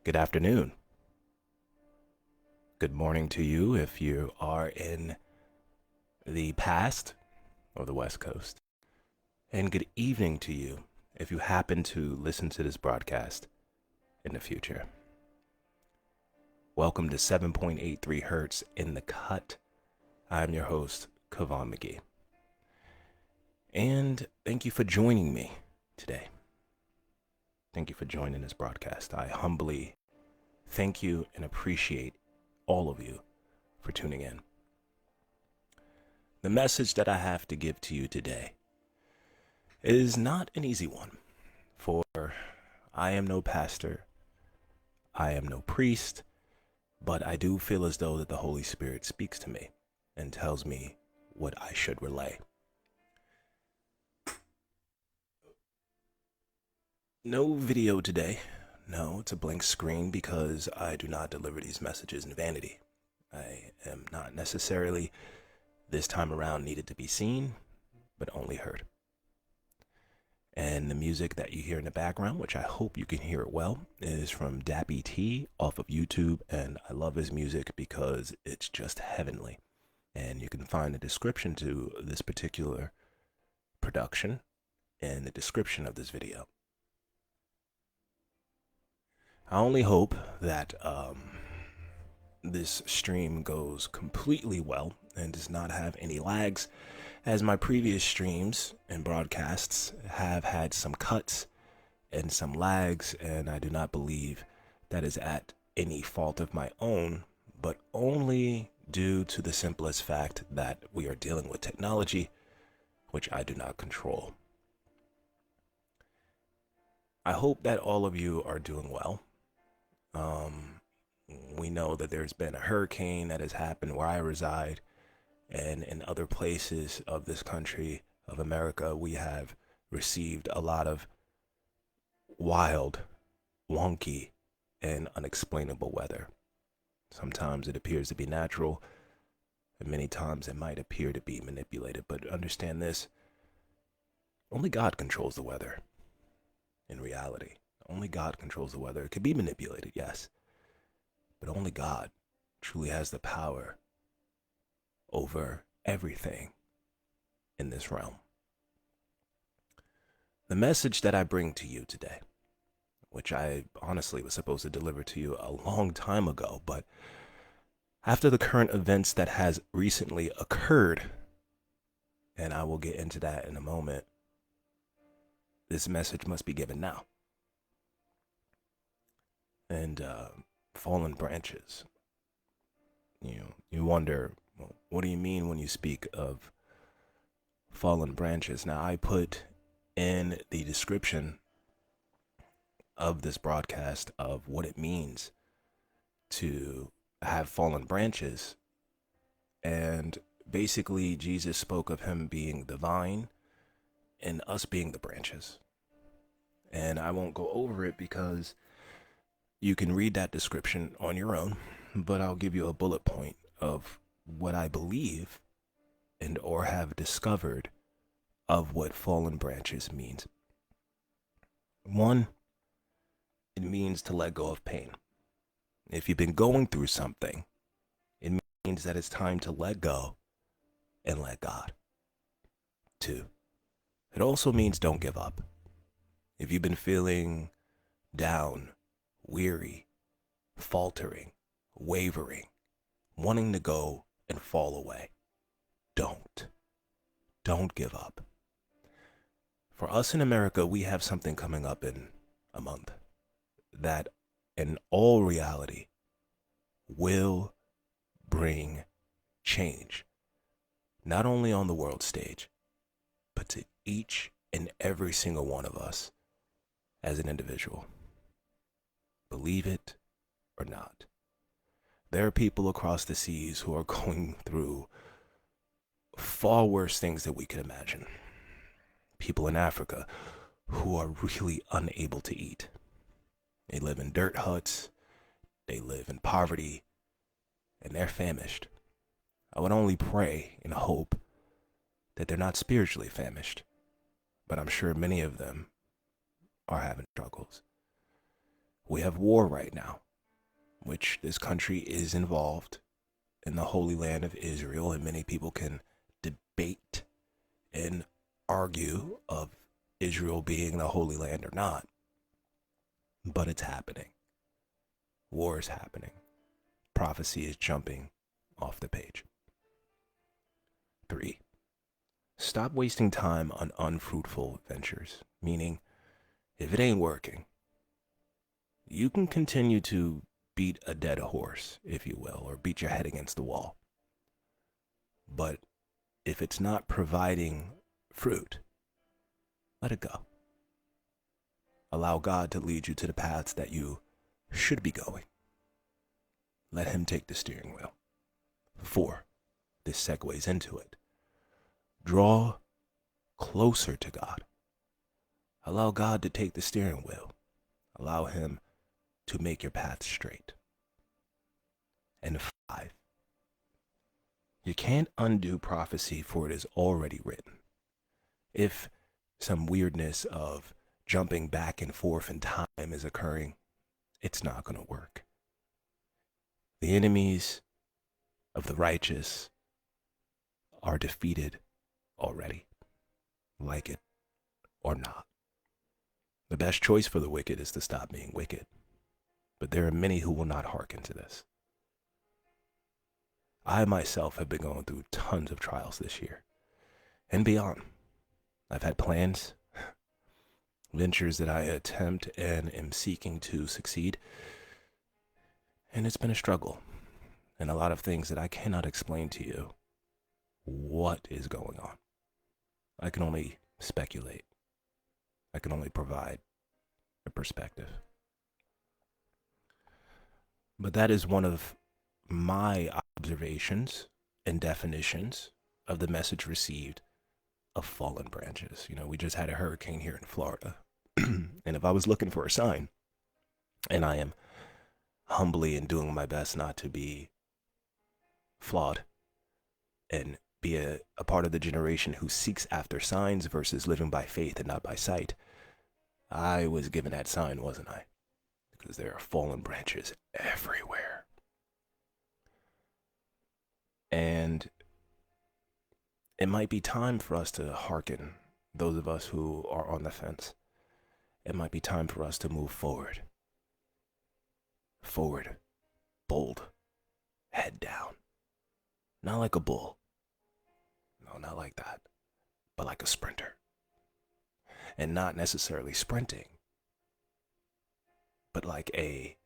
Good afternoon. Good morning to you if you are in the past or the West Coast. And good evening to you if you happen to listen to this broadcast in the future. Welcome to 7.83 Hertz in the Cut. I'm your host, Covan Magee. And thank you for joining me today. Thank you for joining this broadcast. I humbly thank you and appreciate all of you for tuning in. The message that I have to give to you today is not an easy one, for I am no pastor, I am no priest, but I do feel as though that the Holy Spirit speaks to me and tells me what I should relay. No video today. No, it's a blank screen because I do not deliver these messages in vanity. I am not necessarily this time around needed to be seen, but only heard. And the music that you hear in the background, which I hope you can hear it well, is from Dappy T off of YouTube, and I love his music because it's just heavenly. And you can find a description to this particular production in the description of this video. I only hope that this stream goes completely well and does not have any lags, as my previous streams and broadcasts have had some cuts and some lags, and I do not believe that is at any fault of my own, but only due to the simplest fact that we are dealing with technology, which I do not control. I hope that all of you are doing well. We know that there's been a hurricane that has happened where I reside, and in other places of this country of America, we have received a lot of wild, wonky, and unexplainable weather. Sometimes it appears to be natural, and many times it might appear to be manipulated. But understand this, only God controls the weather. In reality, only God controls the weather. It could be manipulated, yes, but only God truly has the power over everything in this realm. The message that I bring to you today, which I honestly was supposed to deliver to you a long time ago, but after the current events that has recently occurred, and I will get into that in a moment, this message must be given now. And fallen branches. You wonder, well, what do you mean when you speak of fallen branches? Now, I put in the description of this broadcast of what it means to have fallen branches. And basically, Jesus spoke of him being the vine and us being the branches. And I won't go over it because you can read that description on your own, but I'll give you a bullet point of what I believe and or have discovered of what fallen branches means. One, it means to let go of pain. If you've been going through something, it means that it's time to let go and let God. Two, it also means don't give up. If you've been feeling down, weary, faltering, wavering, wanting to go and fall away, don't give up. For us in America, we have something coming up in a month that in all reality will bring change, not only on the world stage, but to each and every single one of us as an individual. Believe it or not. There are people across the seas who are going through far worse things than we could imagine. People in Africa who are really unable to eat. They live in dirt huts, they live in poverty, and they're famished. I would only pray and hope that they're not spiritually famished, but I'm sure many of them are having struggles. We have war right now, which this country is involved in the Holy Land of Israel, and many people can debate and argue of Israel being the Holy Land or not. But it's happening. War is happening. Prophecy is jumping off the page. 3. Stop wasting time on unfruitful ventures, meaning if it ain't working, you can continue to beat a dead horse, if you will, or beat your head against the wall. But if it's not providing fruit, let it go. Allow God to lead you to the paths that you should be going. Let him take the steering wheel. 4. This segues into it. Draw closer to God. Allow God to take the steering wheel. Allow him to make your path straight. And 5. You can't undo prophecy, for it is already written. If some weirdness of jumping back and forth in time is occurring, it's not going to work. The enemies of the righteous are defeated already, like it or not. The best choice for the wicked is to stop being wicked, but there are many who will not hearken to this. I myself have been going through tons of trials this year and beyond. I've had plans, ventures that I attempt and am seeking to succeed, and it's been a struggle and a lot of things that I cannot explain to you what is going on. I can only speculate. I can only provide a perspective. But that is one of my observations and definitions of the message received of fallen branches. You know, we just had a hurricane here in Florida. And if I was looking for a sign, and I am humbly and doing my best not to be flawed and be a part of the generation who seeks after signs versus living by faith and not by sight, I was given that sign, wasn't I? Because there are fallen branches everywhere. And it might be time for us to hearken, those of us who are on the fence. It might be time for us to move forward. Forward, bold, head down. Not like a bull. No, not like that. But like a sprinter. And not necessarily sprinting, but like a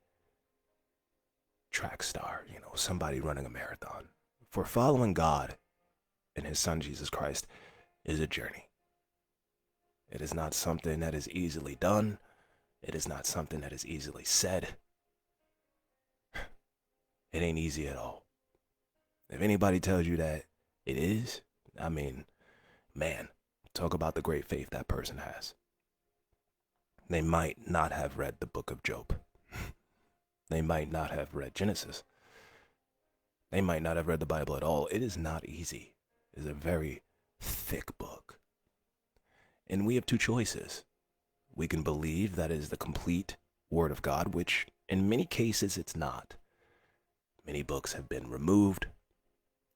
track star, you know, somebody running a marathon. For following God and his son Jesus Christ is a journey. It is not something that is easily done. It is not something that is easily said. It ain't easy at all. If anybody tells you that it is, I mean, man, talk about the great faith that person has. They might not have read the book of Job. They might not have read Genesis. They might not have read the Bible at all. It is not easy. It is a very thick book. And we have two choices. We can believe that is the complete Word of God, which in many cases it's not. Many books have been removed,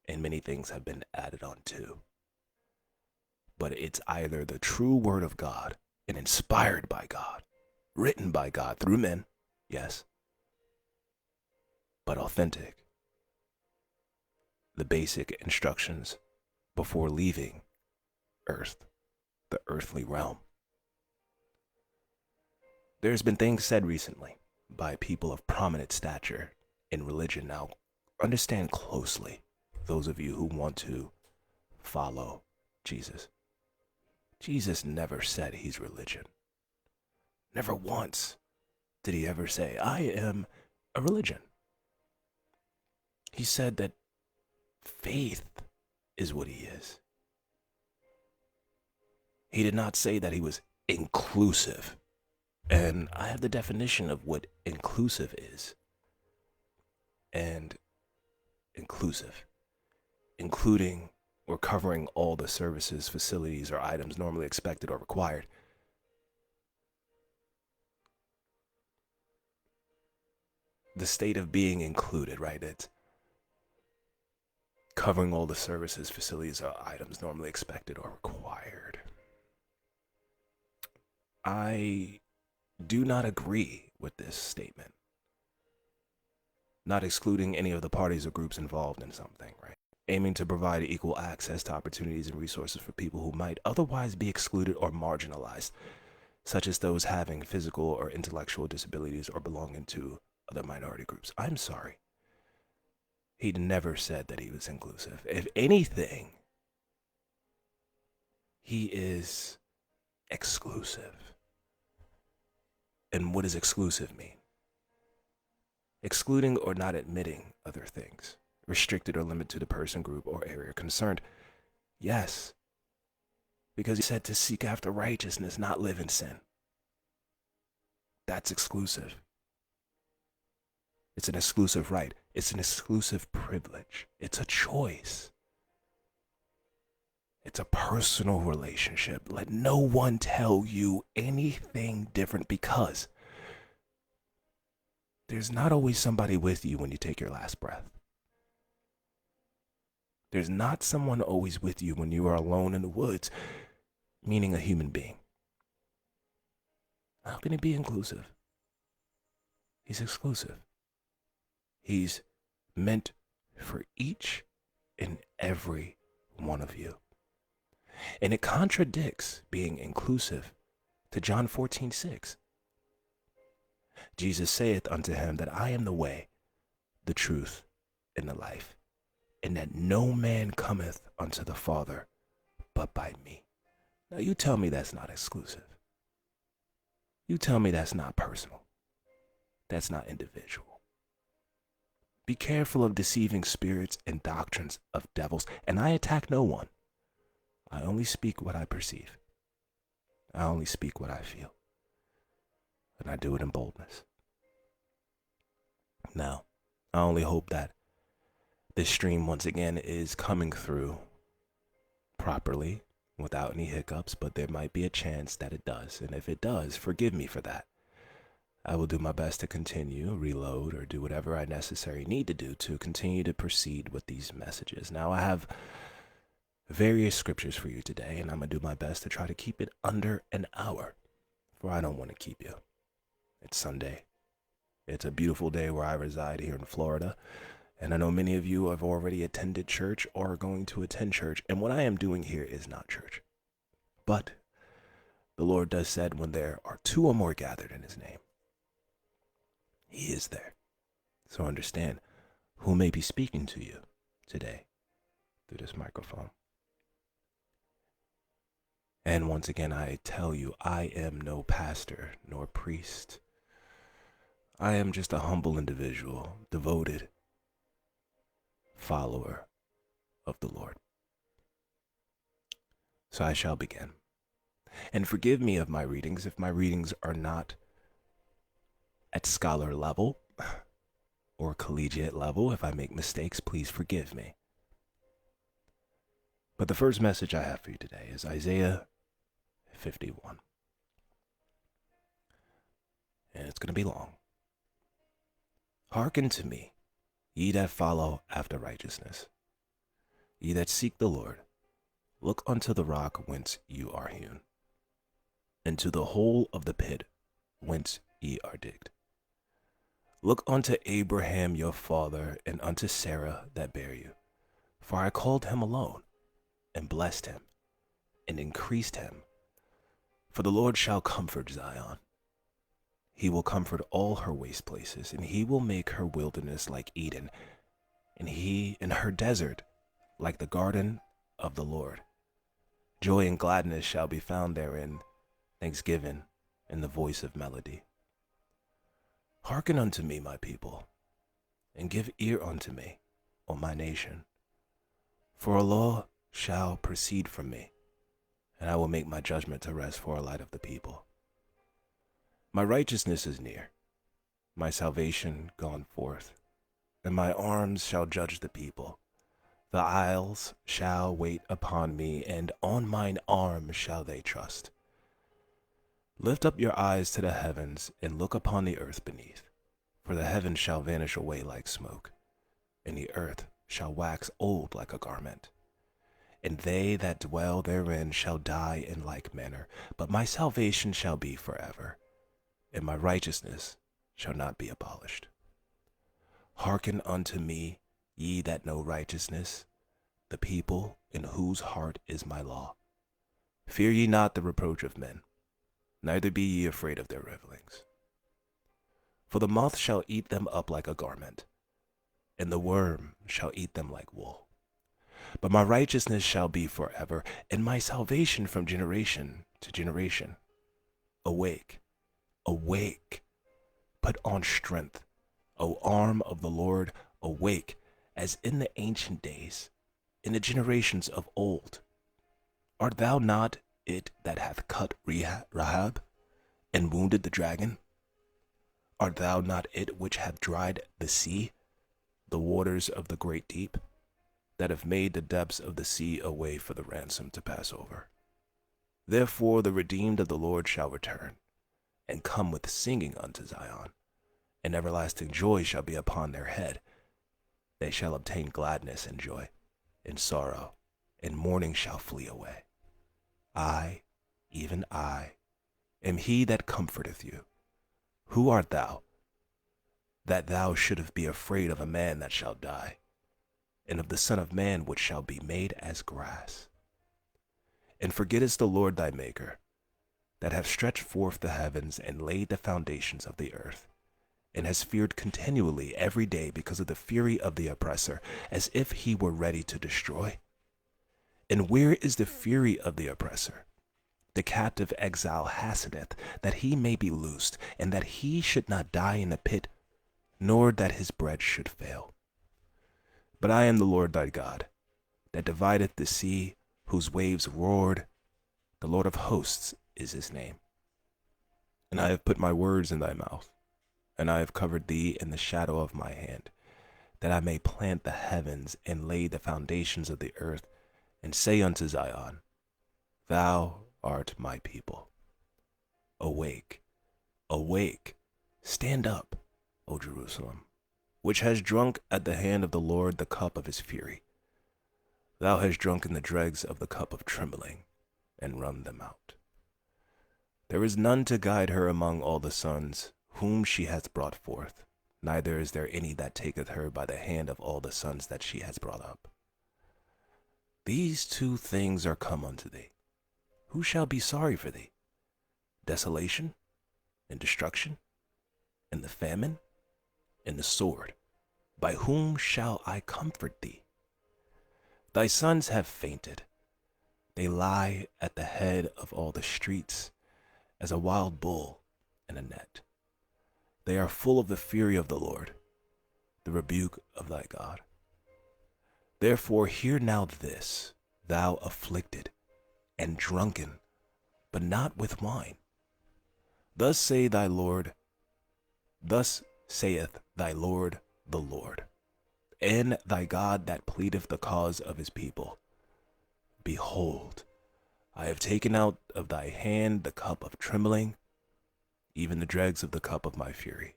and many things have been added on to. But it's either the true Word of God and inspired by God, written by God through men, yes, but authentic. The basic instructions before leaving earth, the earthly realm. There's been things said recently by people of prominent stature in religion. Now, understand closely, those of you who want to follow Jesus. Jesus never said he's religion. Never once did he ever say, I am a religion. He said that faith is what he is. He did not say that he was inclusive. And I have the definition of what inclusive is. And inclusive, including or covering all the services, facilities, or items normally expected or required. the state of being included, right? It's covering all the services, facilities, or items normally expected or required. I do not agree with this statement. Not excluding any of the parties or groups involved in something, right? Aiming to provide equal access to opportunities and resources for people who might otherwise be excluded or marginalized, such as those having physical or intellectual disabilities or belonging to other minority groups. I'm sorry. He never said that he was inclusive. If anything, he is exclusive. And what does exclusive mean? Excluding or not admitting other things, restricted or limited to the person, group, or area concerned. Yes, because he said to seek after righteousness, not live in sin. That's exclusive. It's an exclusive right. It's an exclusive privilege. It's a choice. It's a personal relationship. Let no one tell you anything different, because there's not always somebody with you when you take your last breath. There's not someone always with you when you are alone in the woods, meaning a human being. How can he be inclusive? He's exclusive. He's meant for each and every one of you. And it contradicts being inclusive to John 14:6. Jesus saith unto him that I am the way, the truth, and the life, and that no man cometh unto the Father but by me. Now you tell me that's not exclusive. You tell me that's not personal. That's not individual. Be careful of deceiving spirits and doctrines of devils. And I attack no one. I only speak what I perceive. I only speak what I feel. And I do it in boldness. Now, I only hope that this stream once again is coming through properly without any hiccups, but there might be a chance that it does. And if it does, forgive me for that. I will do my best to continue, reload, or do whatever I necessarily need to do to continue to proceed with these messages. Now, I have various scriptures for you today, and I'm going to do my best to try to keep it under an hour, for I don't want to keep you. It's Sunday. It's a beautiful day where I reside here in Florida, and I know many of you have already attended church or are going to attend church, and what I am doing here is not church. But the Lord does said when there are two or more gathered in his name, he is there. So understand who may be speaking to you today through this microphone. And once again, I tell you, I am no pastor nor priest. I am just a humble individual, devoted follower of the Lord. So I shall begin. And forgive me of my readings if my readings are not at scholar level or collegiate level. If I make mistakes, please forgive me. But the first message I have for you today is Isaiah 51. And it's going to be long. Hearken to me, ye that follow after righteousness, ye that seek the Lord. Look unto the rock whence you are hewn, and to the hole of the pit whence ye are digged. Look unto Abraham your father, and unto Sarah that bare you. For I called him alone, and blessed him, and increased him. For the Lord shall comfort Zion. He will comfort all her waste places, and he will make her wilderness like Eden, and he in her desert like the garden of the Lord. Joy and gladness shall be found therein, thanksgiving and the voice of melody. Hearken unto me, my people, and give ear unto me, O my nation. For a law shall proceed from me, and I will make my judgment to rest for a light of the people. My righteousness is near, my salvation gone forth, and my arms shall judge the people. The isles shall wait upon me, and on mine arm shall they trust. Lift up your eyes to the heavens, and look upon the earth beneath. For the heavens shall vanish away like smoke, and the earth shall wax old like a garment. And they that dwell therein shall die in like manner. But my salvation shall be forever, and my righteousness shall not be abolished. Hearken unto me, ye that know righteousness, the people in whose heart is my law. Fear ye not the reproach of men, neither be ye afraid of their revilings. For the moth shall eat them up like a garment, and the worm shall eat them like wool. But my righteousness shall be forever, and my salvation from generation to generation. Awake, awake, put on strength, O arm of the Lord, awake, as in the ancient days, in the generations of old. Art thou not it that hath cut Rahab, and wounded the dragon? Art thou not it which hath dried the sea, the waters of the great deep, that have made the depths of the sea a way for the ransom to pass over? Therefore the redeemed of the Lord shall return, and come with singing unto Zion, and everlasting joy shall be upon their head. They shall obtain gladness and joy, and sorrow, and mourning shall flee away. I, even I, am he that comforteth you. Who art thou, that thou shouldest be afraid of a man that shall die, and of the Son of Man which shall be made as grass? And forgettest the Lord thy Maker, that hath stretched forth the heavens and laid the foundations of the earth, and has feared continually every day because of the fury of the oppressor, as if he were ready to destroy? And where is the fury of the oppressor? The captive exile hasteneth, that he may be loosed, and that he should not die in the pit, nor that his bread should fail. But I am the Lord thy God, that divideth the sea, whose waves roared. The Lord of hosts is his name. And I have put my words in thy mouth, and I have covered thee in the shadow of my hand, that I may plant the heavens and lay the foundations of the earth, and say unto Zion, Thou art my people. Awake, awake, stand up, O Jerusalem, which has drunk at the hand of the Lord the cup of his fury. Thou hast drunken the dregs of the cup of trembling, and run them out. There is none to guide her among all the sons whom she hath brought forth, neither is there any that taketh her by the hand of all the sons that she has brought up. These two things are come unto thee. Who shall be sorry for thee? Desolation, and destruction, and the famine, and the sword. By whom shall I comfort thee? Thy sons have fainted. They lie at the head of all the streets, as a wild bull in a net. They are full of the fury of the Lord, the rebuke of thy God. Therefore hear now this, thou afflicted and drunken, but not with wine. Thus saith thy Lord the Lord, and thy God that pleadeth the cause of his people. Behold, I have taken out of thy hand the cup of trembling, even the dregs of the cup of my fury.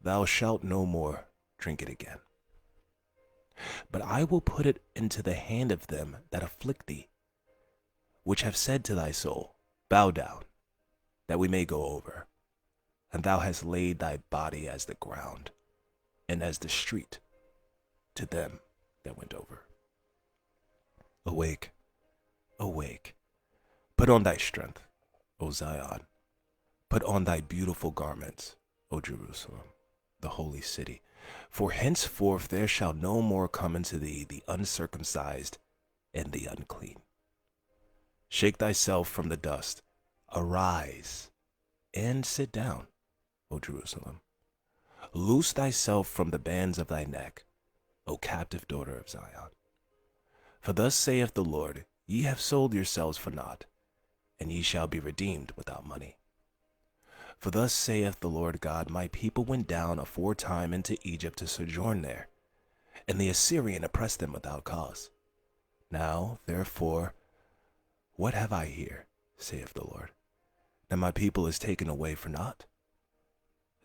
Thou shalt no more drink it again. But I will put it into the hand of them that afflict thee, which have said to thy soul, Bow down, that we may go over. And thou hast laid thy body as the ground, and as the street, to them that went over. Awake, awake, put on thy strength, O Zion. Put on thy beautiful garments, O Jerusalem, the holy city. For henceforth there shall no more come unto thee the uncircumcised and the unclean. Shake thyself from the dust, arise, and sit down, O Jerusalem. Loose thyself from the bands of thy neck, O captive daughter of Zion. For thus saith the Lord, Ye have sold yourselves for naught, and ye shall be redeemed without money. For thus saith the Lord God, My people went down aforetime into Egypt to sojourn there, and the Assyrian oppressed them without cause. Now, therefore, what have I here, saith the Lord, that my people is taken away for naught?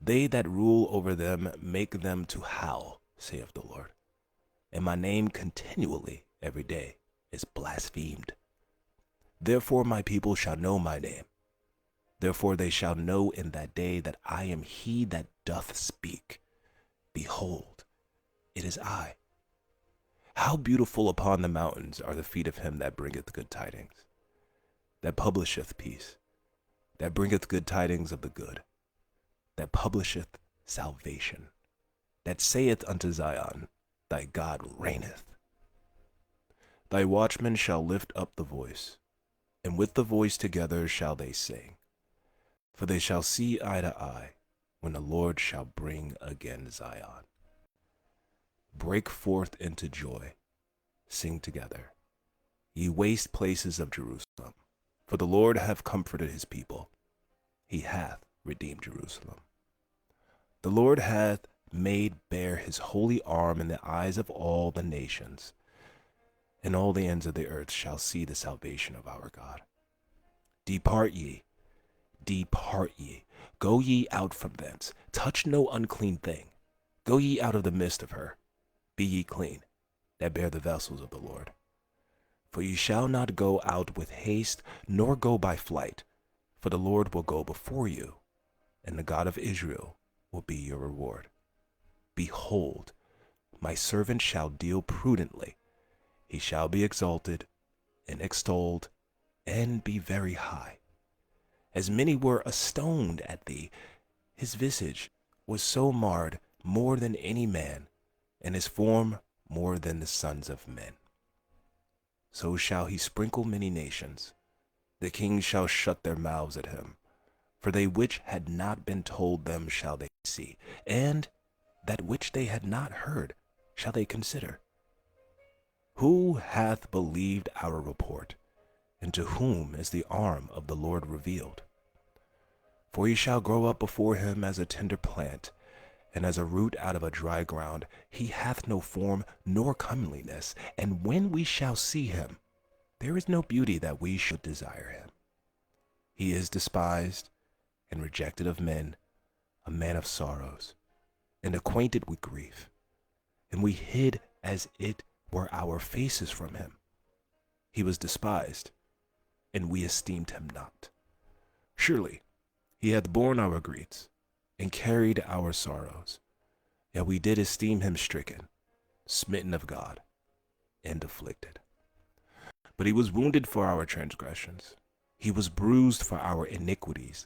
They that rule over them make them to howl, saith the Lord. And my name continually every day is blasphemed. Therefore my people shall know my name. Therefore they shall know in that day that I am he that doth speak. Behold, it is I. How beautiful upon the mountains are the feet of him that bringeth good tidings, that publisheth peace, that bringeth good tidings of the good, that publisheth salvation, that saith unto Zion, thy God reigneth. Thy watchmen shall lift up the voice, and with the voice together shall they sing. For they shall see eye to eye, when the Lord shall bring again Zion. Break forth into joy, sing together, ye waste places of Jerusalem. For the Lord hath comforted his people, he hath redeemed Jerusalem. The Lord hath made bare his holy arm in the eyes of all the nations, and all the ends of the earth shall see the salvation of our God. Depart ye, go ye out from thence, touch no unclean thing, go ye out of the midst of her, be ye clean, that bear the vessels of the Lord. For ye shall not go out with haste, nor go by flight, for the Lord will go before you, and the God of Israel will be your reward. Behold, my servant shall deal prudently, he shall be exalted and extolled, and be very high. As many were astoned at thee, his visage was so marred more than any man, and his form more than the sons of men. So shall he sprinkle many nations. The kings shall shut their mouths at him, for they which had not been told them shall they see, and that which they had not heard shall they consider. Who hath believed our report, and to whom is the arm of the Lord revealed? For he shall grow up before him as a tender plant, and as a root out of a dry ground. He hath no form nor comeliness, and when we shall see him, there is no beauty that we should desire him. He is despised and rejected of men, a man of sorrows, and acquainted with grief. And we hid as it were our faces from him. He was despised, and we esteemed him not. Surely he hath borne our griefs, and carried our sorrows. Yet we did esteem him stricken, smitten of God, and afflicted. But he was wounded for our transgressions, he was bruised for our iniquities.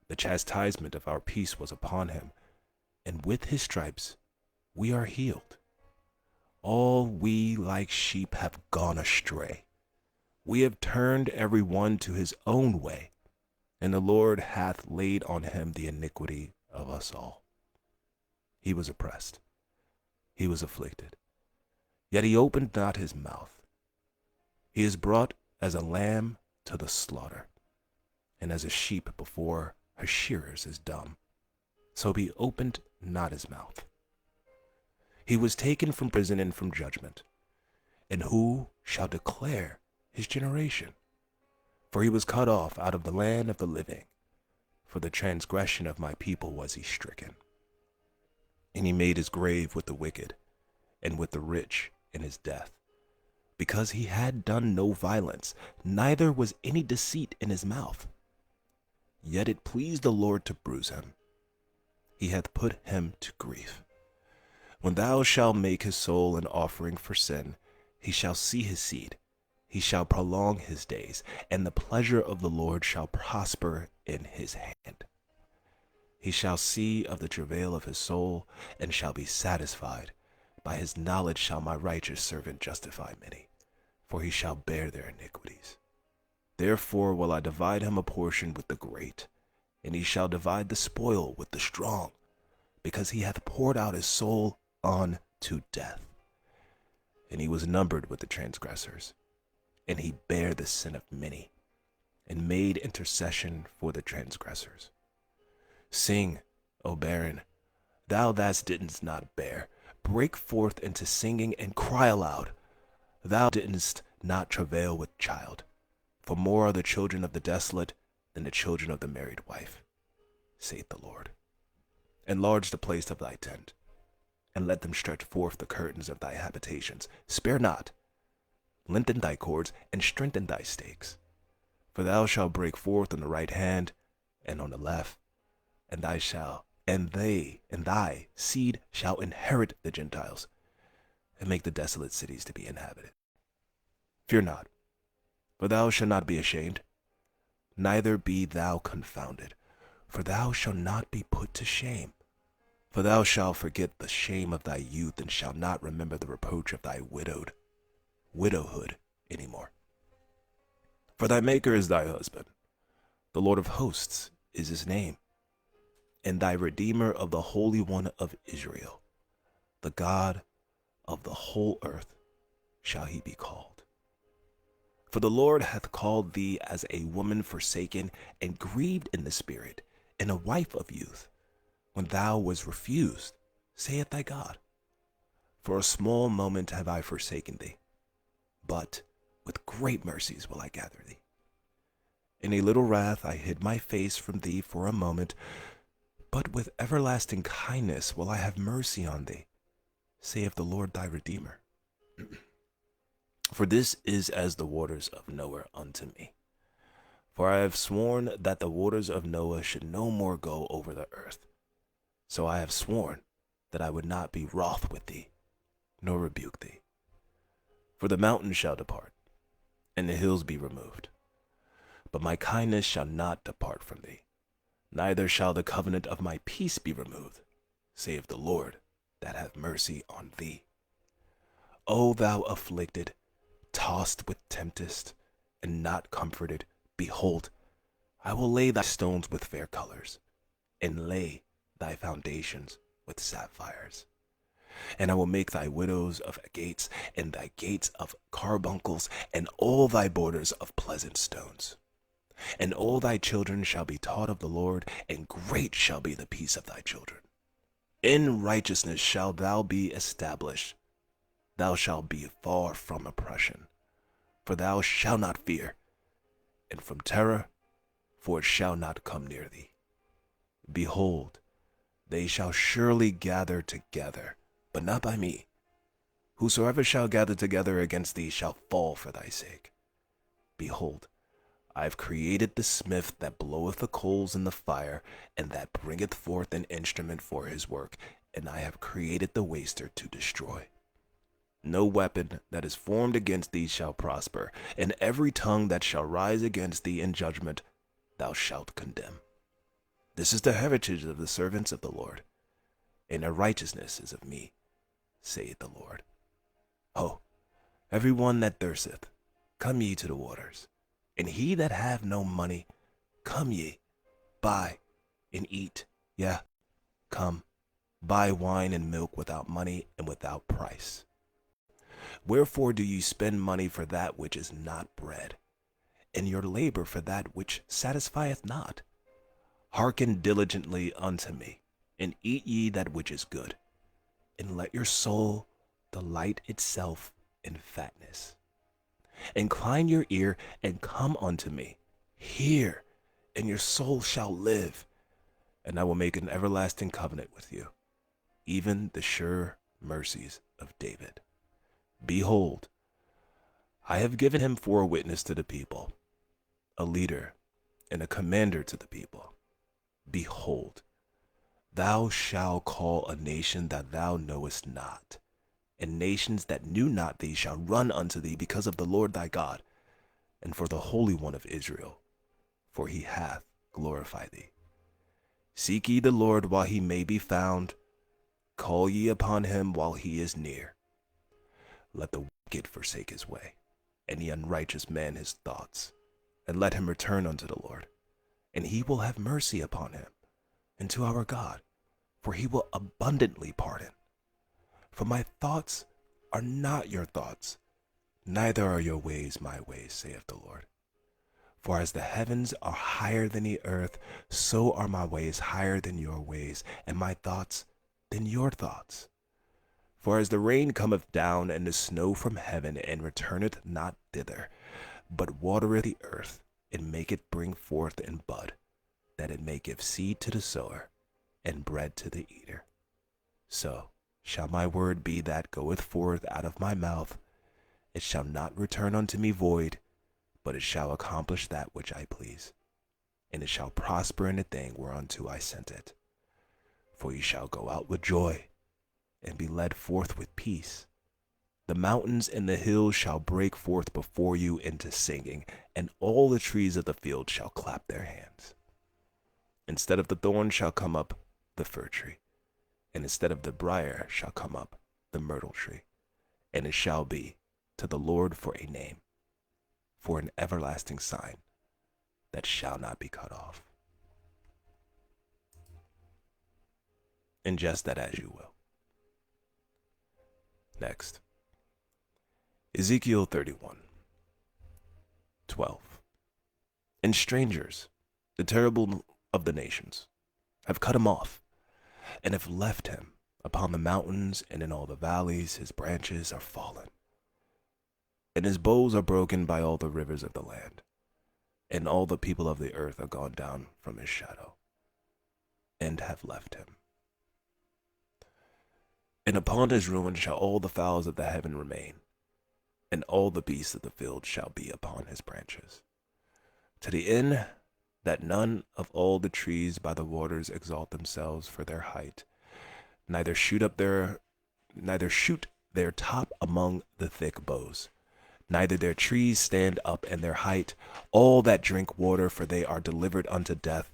The chastisement of our peace was upon him, and with his stripes we are healed. All we like sheep have gone astray. We have turned every one to his own way, and the Lord hath laid on him the iniquity of us all. He was oppressed, he was afflicted, yet he opened not his mouth. He is brought as a lamb to the slaughter, and as a sheep before her shearers is dumb, so he opened not his mouth. He was taken from prison and from judgment, and who shall declare his generation? For he was cut off out of the land of the living. For the transgression of my people was he stricken. And he made his grave with the wicked, and with the rich in his death, because he had done no violence, neither was any deceit in his mouth. Yet it pleased the Lord to bruise him. He hath put him to grief. When thou shalt make his soul an offering for sin, he shall see his seed, he shall prolong his days, and the pleasure of the Lord shall prosper in his hand. He shall see of the travail of his soul, and shall be satisfied. By his knowledge shall my righteous servant justify many, for he shall bear their iniquities. Therefore will I divide him a portion with the great, and he shall divide the spoil with the strong, because he hath poured out his soul unto death. And he was numbered with the transgressors, and he bare the sin of many, and made intercession for the transgressors. Sing, O barren, thou that didst not bear, break forth into singing and cry aloud. Thou didst not travail with child, for more are the children of the desolate than the children of the married wife, saith the Lord. Enlarge the place of thy tent, and let them stretch forth the curtains of thy habitations. Spare not, lengthen thy cords, and strengthen thy stakes. For thou shalt break forth on the right hand and on the left, and thy seed shall inherit the Gentiles, and make the desolate cities to be inhabited. Fear not, for thou shalt not be ashamed, neither be thou confounded, for thou shalt not be put to shame. For thou shalt forget the shame of thy youth, and shalt not remember the reproach of thy widowhood any more. For thy Maker is thy husband, the Lord of hosts is his name, and thy Redeemer of the Holy One of Israel, the God of the whole earth shall he be called. For the Lord hath called thee as a woman forsaken and grieved in the spirit, and a wife of youth, when thou was refused, saith thy God. For a small moment have I forsaken thee, but with great mercies will I gather thee. In a little wrath I hid my face from thee for a moment, but with everlasting kindness will I have mercy on thee, saith the Lord thy Redeemer. For this is as the waters of Noah unto me. For I have sworn that the waters of Noah should no more go over the earth. So I have sworn that I would not be wroth with thee, nor rebuke thee. For the mountains shall depart, and the hills be removed. But my kindness shall not depart from thee, neither shall the covenant of my peace be removed, saith the Lord that hath mercy on thee. O thou afflicted, tossed with tempest, and not comforted, behold, I will lay thy stones with fair colors, and lay thy foundations with sapphires. And I will make thy windows of gates, and thy gates of carbuncles, and all thy borders of pleasant stones. And all thy children shall be taught of the Lord, and great shall be the peace of thy children. In righteousness shalt thou be established. Thou shalt be far from oppression, for thou shalt not fear, and from terror, for it shall not come near thee. Behold, they shall surely gather together, but not by me. Whosoever shall gather together against thee shall fall for thy sake. Behold, I have created the smith that bloweth the coals in the fire, and that bringeth forth an instrument for his work, and I have created the waster to destroy. No weapon that is formed against thee shall prosper, and every tongue that shall rise against thee in judgment thou shalt condemn. This is the heritage of the servants of the Lord, and their righteousness is of me, saith the Lord. Ho, every one that thirsteth, come ye to the waters, and he that hath no money, come ye, buy and eat. Yeah, come, buy wine and milk without money and without price. Wherefore do ye spend money for that which is not bread, and your labor for that which satisfieth not? Hearken diligently unto me, and eat ye that which is good, and let your soul delight itself in fatness. Incline your ear and come unto me. Hear, and your soul shall live, and I will make an everlasting covenant with you, even the sure mercies of David. Behold, I have given him for a witness to the people, a leader and a commander to the people. Behold, thou shalt call a nation that thou knowest not, and nations that knew not thee shall run unto thee because of the Lord thy God, and for the Holy One of Israel, for he hath glorified thee. Seek ye the Lord while he may be found, call ye upon him while he is near. Let the wicked forsake his way, and the unrighteous man his thoughts, and let him return unto the Lord, and he will have mercy upon him, and to our God, for he will abundantly pardon. For my thoughts are not your thoughts, neither are your ways my ways, saith the Lord. For as the heavens are higher than the earth, so are my ways higher than your ways, and my thoughts than your thoughts. For as the rain cometh down and the snow from heaven, and returneth not thither, but watereth the earth, and maketh bring forth and bud, that it may give seed to the sower, and bread to the eater. So shall my word be that goeth forth out of my mouth. It shall not return unto me void, but it shall accomplish that which I please, and it shall prosper in the thing whereunto I sent it. For ye shall go out with joy, and be led forth with peace. The mountains and the hills shall break forth before you into singing, and all the trees of the field shall clap their hands. Instead of the thorn shall come up the fir tree, and instead of the brier shall come up the myrtle tree. And it shall be to the Lord for a name, for an everlasting sign that shall not be cut off. Ingest that as you will. Next, Ezekiel 31:12. And strangers, the terrible of the nations, have cut him off, and have left him upon the mountains, and in all the valleys his branches are fallen, and his boughs are broken by all the rivers of the land, and all the people of the earth are gone down from his shadow, and have left him. And upon his ruin shall all the fowls of the heaven remain, and all the beasts of the field shall be upon his branches, to the end that none of all the trees by the waters exalt themselves for their height, neither shoot their top among the thick boughs, neither their trees stand up in their height, all that drink water, for they are delivered unto death,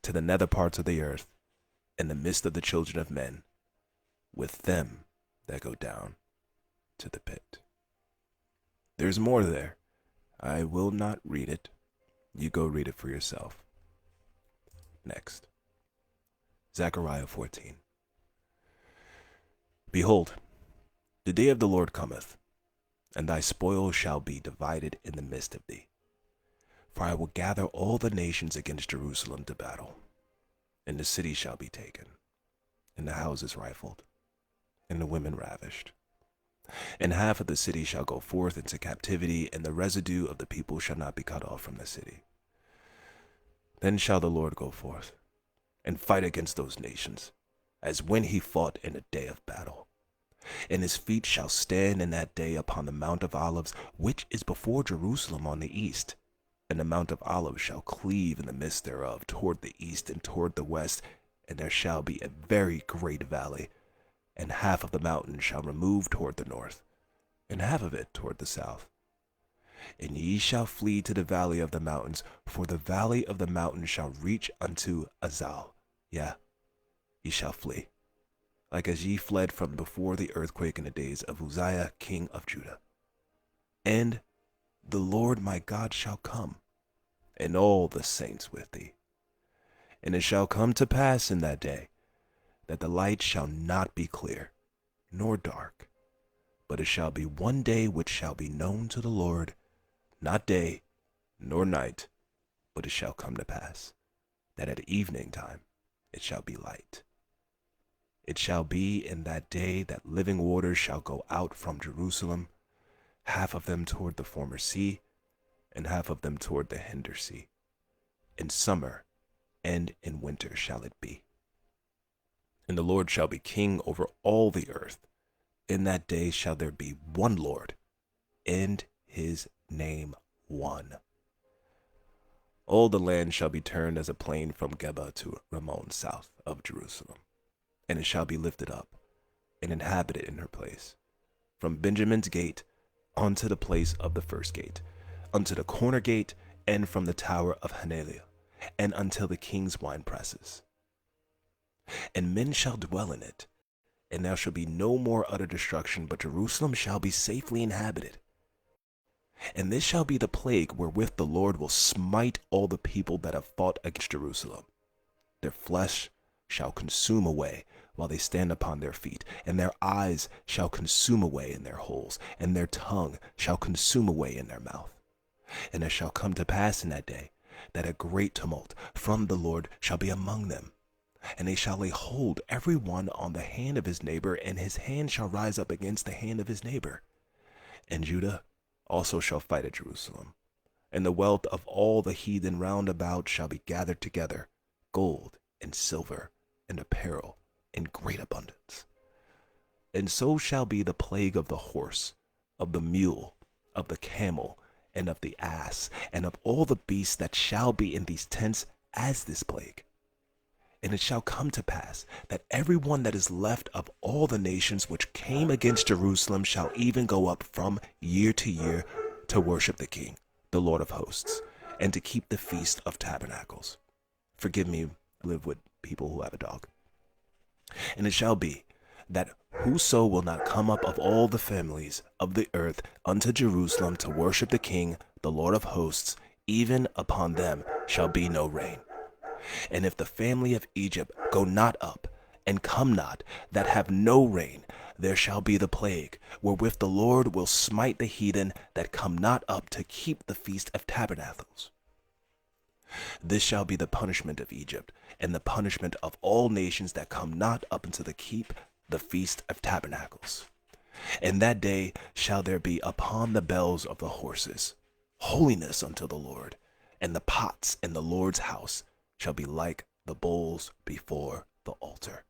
to the nether parts of the earth, in the midst of the children of men, with them that go down to the pit. There's more there. I will not read it. You go read it for yourself. Next, Zechariah 14. Behold, the day of the Lord cometh, and thy spoil shall be divided in the midst of thee. For I will gather all the nations against Jerusalem to battle, and the city shall be taken, and the houses rifled, and the women ravished. And half of the city shall go forth into captivity, and the residue of the people shall not be cut off from the city. Then shall the Lord go forth, and fight against those nations, as when he fought in a day of battle. And his feet shall stand in that day upon the Mount of Olives, which is before Jerusalem on the east. And the Mount of Olives shall cleave in the midst thereof toward the east and toward the west, and there shall be a very great valley. And half of the mountain shall remove toward the north, and half of it toward the south. And ye shall flee to the valley of the mountains, for the valley of the mountains shall reach unto Azal. Yeah, ye shall flee, like as ye fled from before the earthquake in the days of Uzziah king of Judah. And the Lord my God shall come, and all the saints with thee. And it shall come to pass in that day, that the light shall not be clear, nor dark, but it shall be one day which shall be known to the Lord, not day, nor night, but it shall come to pass, that at evening time it shall be light. It shall be in that day that living waters shall go out from Jerusalem, half of them toward the former sea, and half of them toward the hinder sea. In summer and in winter shall it be. And the Lord shall be king over all the earth. In that day shall there be one Lord, and his name one. All the land shall be turned as a plain from Geba to Ramon south of Jerusalem, and it shall be lifted up, and inhabited in her place, from Benjamin's gate unto the place of the first gate, unto the corner gate, and from the tower of Hananiah, and until the king's wine presses. And men shall dwell in it, and there shall be no more utter destruction, but Jerusalem shall be safely inhabited. And this shall be the plague wherewith the Lord will smite all the people that have fought against Jerusalem. Their flesh shall consume away while they stand upon their feet, and their eyes shall consume away in their holes, and their tongue shall consume away in their mouth. And it shall come to pass in that day that a great tumult from the Lord shall be among them. And they shall lay hold every one on the hand of his neighbor, and his hand shall rise up against the hand of his neighbor. And Judah also shall fight at Jerusalem, and the wealth of all the heathen round about shall be gathered together, gold and silver, and apparel in great abundance. And so shall be the plague of the horse, of the mule, of the camel, and of the ass, and of all the beasts that shall be in these tents as this plague. And it shall come to pass that every one that is left of all the nations which came against Jerusalem shall even go up from year to year to worship the King, the Lord of hosts, and to keep the Feast of Tabernacles. Forgive me, live with people who have a dog. And it shall be that whoso will not come up of all the families of the earth unto Jerusalem to worship the King, the Lord of hosts, even upon them shall be no rain. And if the family of Egypt go not up, and come not, that have no rain, there shall be the plague, wherewith the Lord will smite the heathen that come not up to keep the Feast of Tabernacles. This shall be the punishment of Egypt, and the punishment of all nations that come not up unto the keep the Feast of Tabernacles. And that day shall there be upon the bells of the horses holiness unto the Lord, and the pots in the Lord's house shall be like the bowls before the altar.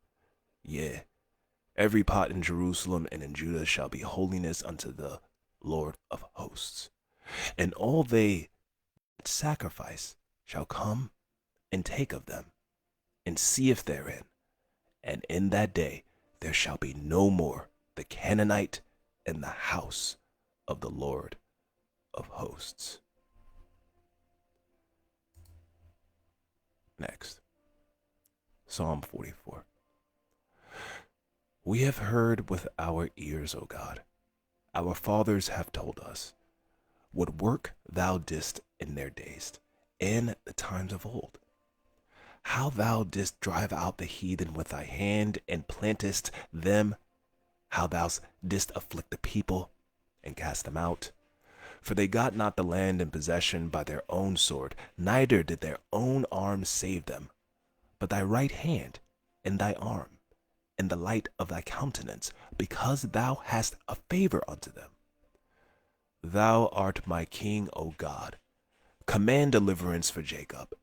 Yea, every pot in Jerusalem and in Judah shall be holiness unto the Lord of hosts. And all they that sacrifice shall come and take of them, and seeth therein. And in that day there shall be no more the Canaanite in the house of the Lord of hosts. Next, Psalm 44. We have heard with our ears, O God. Our fathers have told us what work thou didst in their days, in the times of old. How thou didst drive out the heathen with thy hand, and plantest them, how thou didst afflict the people, and cast them out. For they got not the land in possession by their own sword, neither did their own arm save them, but thy right hand and thy arm, and the light of thy countenance, because thou hast a favor unto them. Thou art my king, O God. Command deliverance for Jacob.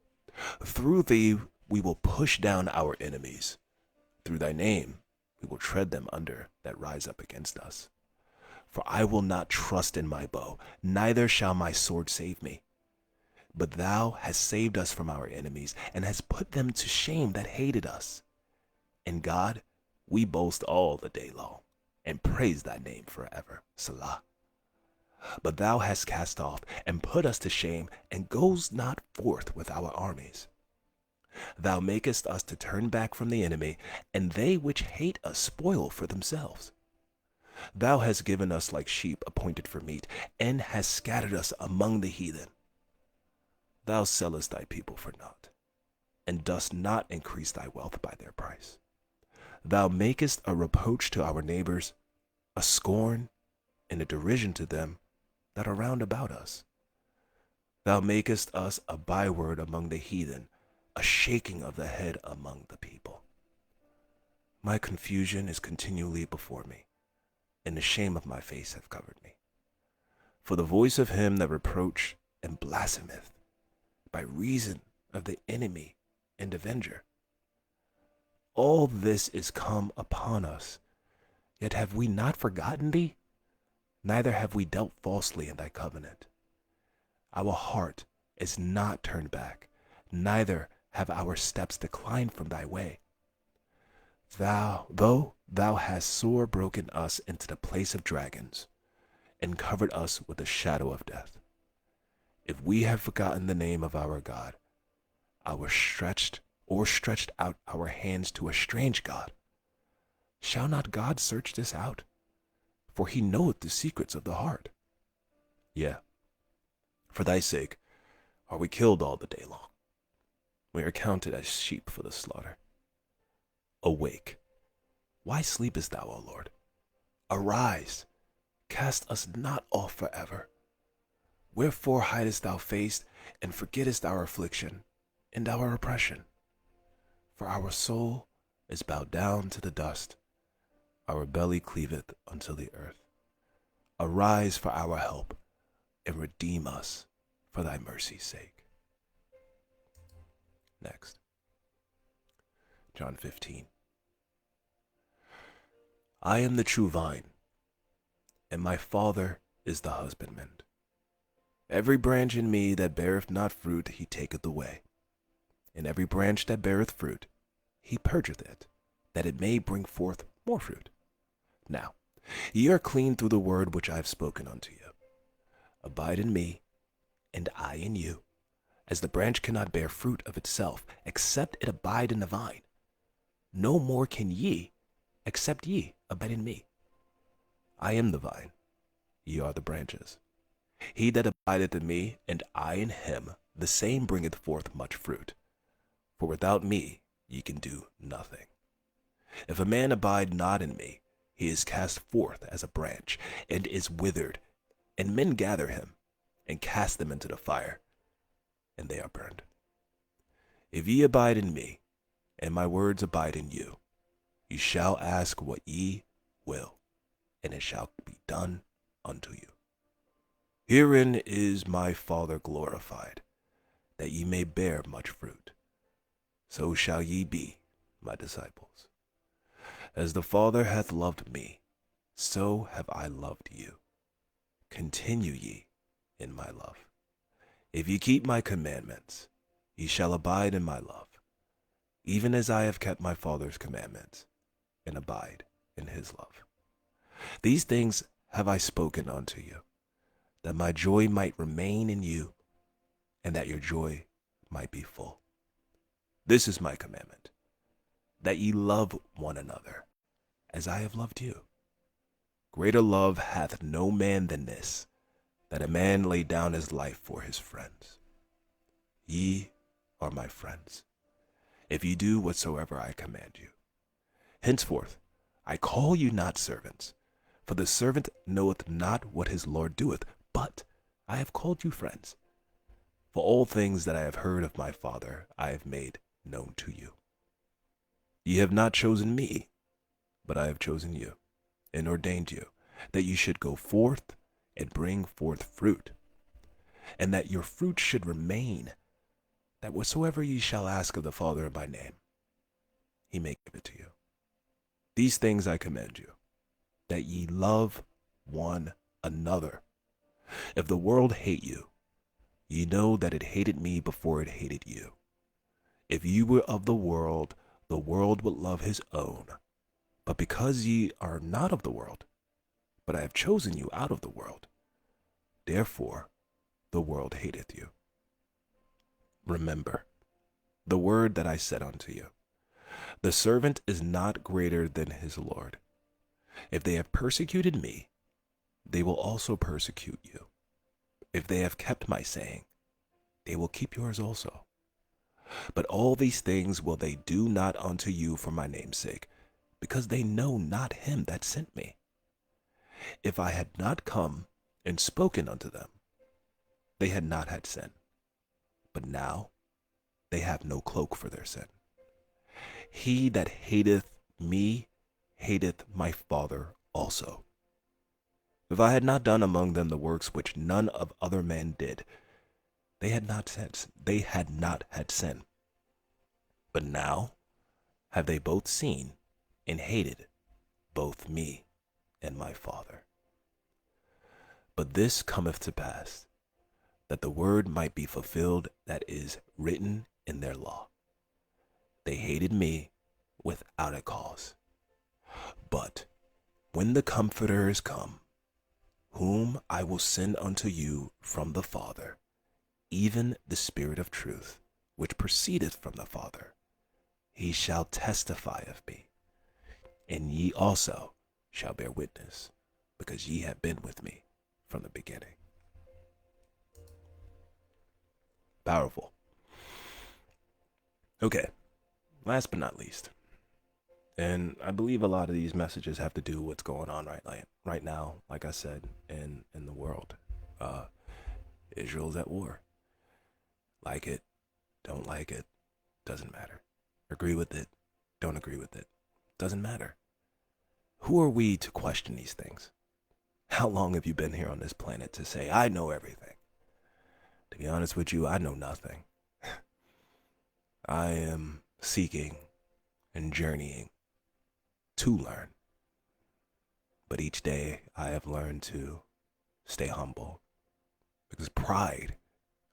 Through thee we will push down our enemies. Through thy name we will tread them under that rise up against us. For I will not trust in my bow, neither shall my sword save me. But thou hast saved us from our enemies, and hast put them to shame that hated us. In God we boast all the day long, and praise thy name forever. Selah. But thou hast cast off, and put us to shame, and goes not forth with our armies. Thou makest us to turn back from the enemy, and they which hate us spoil for themselves. Thou hast given us like sheep appointed for meat, and hast scattered us among the heathen. Thou sellest thy people for naught, and dost not increase thy wealth by their price. Thou makest a reproach to our neighbors, a scorn and a derision to them that are round about us. Thou makest us a byword among the heathen, a shaking of the head among the people. My confusion is continually before me, and the shame of my face hath covered me. For the voice of him that reproach and blasphemeth, by reason of the enemy and avenger. All this is come upon us, yet have we not forgotten thee, neither have we dealt falsely in thy covenant. Our heart is not turned back, neither have our steps declined from thy way. Though thou hast sore broken us into the place of dragons, and covered us with the shadow of death. If we have forgotten the name of our God, stretched out our hands to a strange God, shall not God search this out? For he knoweth the secrets of the heart. Yeah, for thy sake are we killed all the day long. We are counted as sheep for the slaughter. Awake, why sleepest thou, O Lord? Arise, cast us not off forever. Wherefore hidest thou face, and forgettest our affliction and our oppression? For our soul is bowed down to the dust, our belly cleaveth unto the earth. Arise for our help, and redeem us for thy mercy's sake. Next, John 15. I am the true vine, and my Father is the husbandman. Every branch in me that beareth not fruit, he taketh away. And every branch that beareth fruit, he purgeth it, that it may bring forth more fruit. Now, ye are clean through the word which I have spoken unto you. Abide in me, and I in you, as the branch cannot bear fruit of itself, except it abide in the vine. No more can ye, except ye abide in me. I am the vine, ye are the branches. He that abideth in me, and I in him, the same bringeth forth much fruit. For without me ye can do nothing. If a man abide not in me, he is cast forth as a branch, and is withered, and men gather him, and cast them into the fire, and they are burned. If ye abide in me, and my words abide in you, ye shall ask what ye will, and it shall be done unto you. Herein is my Father glorified, that ye may bear much fruit. So shall ye be my disciples. As the Father hath loved me, so have I loved you. Continue ye in my love. If ye keep my commandments, ye shall abide in my love, even as I have kept my Father's commandments, and abide in his love. These things have I spoken unto you, that my joy might remain in you, and that your joy might be full. This is my commandment, that ye love one another, as I have loved you. Greater love hath no man than this, that a man lay down his life for his friends. Ye are my friends, if ye do whatsoever I command you. Henceforth I call you not servants, for the servant knoweth not what his Lord doeth, but I have called you friends. For all things that I have heard of my Father I have made known to you. Ye have not chosen me, but I have chosen you, and ordained you, that ye should go forth and bring forth fruit, and that your fruit should remain, that whatsoever ye shall ask of the Father in my name, he may give it to you. These things I command you, that ye love one another. If the world hate you, ye know that it hated me before it hated you. If ye were of the world would love his own. But because ye are not of the world, but I have chosen you out of the world, therefore the world hateth you. Remember the word that I said unto you. The servant is not greater than his Lord. If they have persecuted me, they will also persecute you. If they have kept my saying, they will keep yours also. But all these things will they do not unto you for my name's sake, because they know not him that sent me. If I had not come and spoken unto them, they had not had sin. But now they have no cloak for their sin. He that hateth me hateth my Father also. If I had not done among them the works which none of other men did, they had not had sin. But now have they both seen and hated both me and my Father. But this cometh to pass, that the word might be fulfilled that is written in their law. They hated me without a cause. But when the Comforter is come, whom I will send unto you from the Father, even the Spirit of truth, which proceedeth from the Father, he shall testify of me. And ye also shall bear witness, because ye have been with me from the beginning. Powerful. Okay, last but not least, and I believe a lot of these messages have to do with what's going on right now, like I said, in the world. Israel's at war. Like it, don't like it, doesn't matter. Agree with it, don't agree with it, doesn't matter. Who are we to question these things? How long have you been here on this planet to say, I know everything? To be honest with you, I know nothing. I am seeking and journeying to learn. But each day I have learned to stay humble, because pride,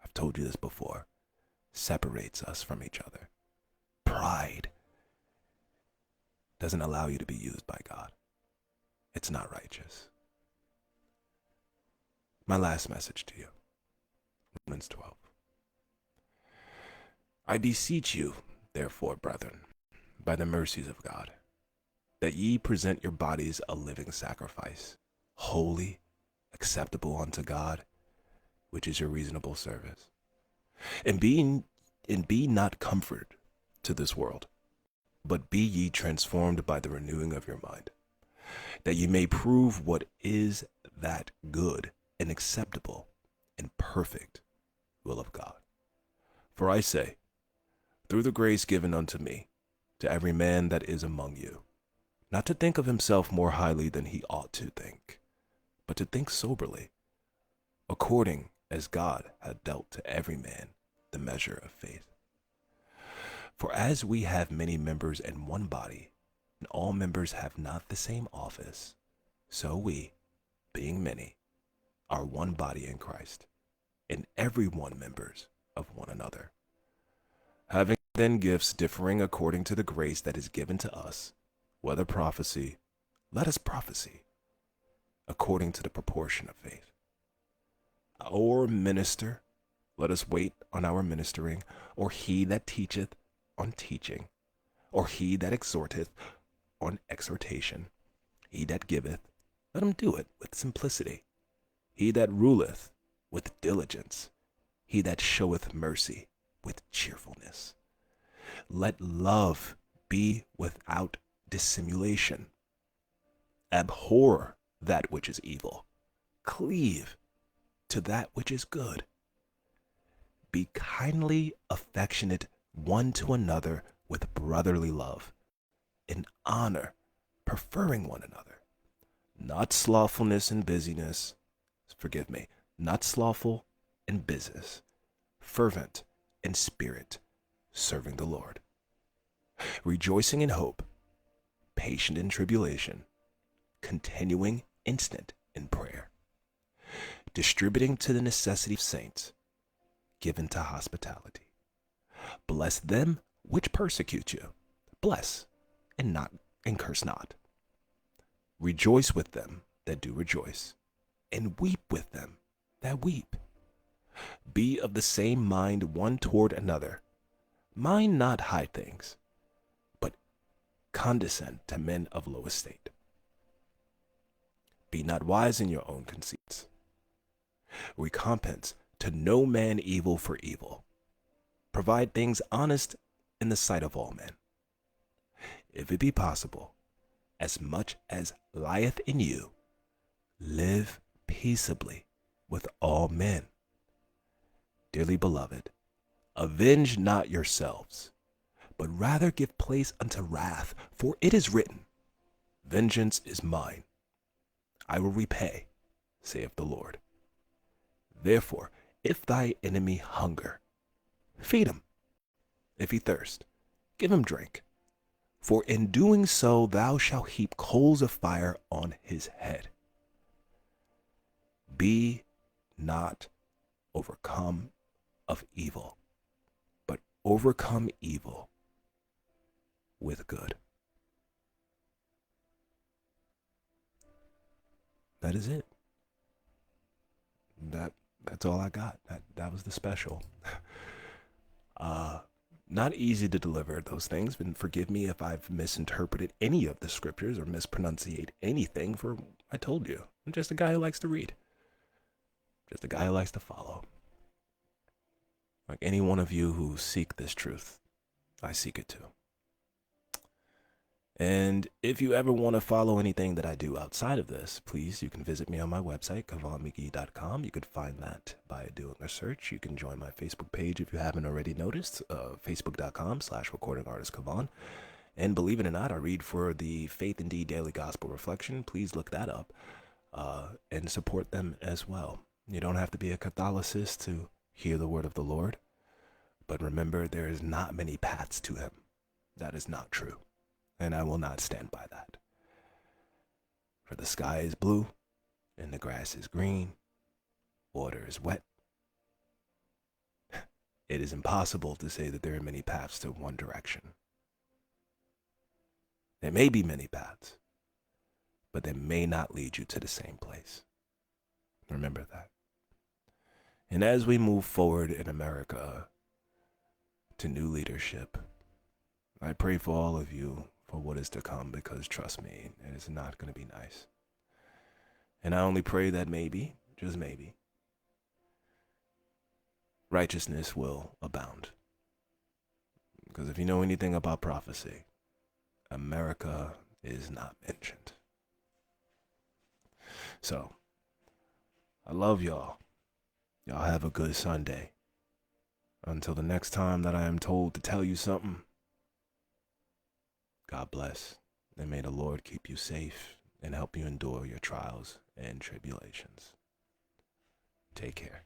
I've told you this before, separates us from each other. Pride doesn't allow you to be used by God. It's not righteous. My last message to you, Romans 12. I beseech you, therefore, brethren, by the mercies of God, that ye present your bodies a living sacrifice, holy, acceptable unto God, which is your reasonable service. And be not comforted to this world, but be ye transformed by the renewing of your mind, that ye may prove what is that good and acceptable and perfect will of God. For I say, through the grace given unto me, to every man that is among you, not to think of himself more highly than he ought to think, but to think soberly, according as God hath dealt to every man the measure of faith. For as we have many members in one body, and all members have not the same office, so we, being many, are one body in Christ, and every one members of one another. Having then gifts differing according to the grace that is given to us, whether prophecy, let us prophesy, according to the proportion of faith. Or minister, let us wait on our ministering, or he that teacheth on teaching, or he that exhorteth on exhortation. He that giveth, let him do it with simplicity. He that ruleth, with diligence. He that showeth mercy, with cheerfulness. Let love be without dissimulation. Abhor that which is evil. Cleave to that which is good. Be kindly affectionate one to another with brotherly love, in honor, preferring one another, not slothfulness and busyness, not slothful in business, fervent in spirit, serving the Lord, rejoicing in hope, patient in tribulation, continuing instant in prayer, distributing to the necessity of saints, given to hospitality. Bless them which persecute you. Bless and curse not. Rejoice with them that do rejoice, and weep with them that weep. Be of the same mind one toward another. Mind not high things, but condescend to men of low estate. Be not wise in your own conceits. Recompense to no man evil for evil. Provide things honest in the sight of all men. If it be possible, as much as lieth in you, live peaceably with all men. Dearly beloved, avenge not yourselves, but rather give place unto wrath, for it is written, Vengeance is mine, I will repay, saith the Lord. Therefore, if thy enemy hunger, feed him. If he thirst, give him drink. For in doing so thou shalt heap coals of fire on his head. Be not overcome of evil, but overcome evil with good. That is it. That's all I got. That was the special. Not easy to deliver those things, and forgive me if I've misinterpreted any of the scriptures or mispronunciate anything, for I told you, I'm just a guy who likes to read. Just a guy who likes to follow. Like any one of you who seek this truth, I seek it too. And if you ever want to follow anything that I do outside of this, please, you can visit me on my website, CovanMagee.com. You could find that by doing a search. You can join my Facebook page if you haven't already noticed, facebook.com/recordingartistCovan. And believe it or not, I read for the Faith Indeed Daily Gospel Reflection. Please look that up and support them as well. You don't have to be a Catholicist to hear the word of the Lord. But remember, there is not many paths to him. That is not true. and I will not stand by that. For the sky is blue, and the grass is green, water is wet. It is impossible to say that there are many paths to one direction. There may be many paths, but they may not lead you to the same place. Remember that. And as we move forward in America to new leadership, I pray for all of you for what is to come, because trust me, it is not going to be nice. And I only pray that maybe, just maybe, righteousness will abound. Because if you know anything about prophecy, America is not mentioned. So, I love y'all. Y'all have a good Sunday. Until the next time that I am told to tell you something, God bless, and may the Lord keep you safe and help you endure your trials and tribulations. Take care.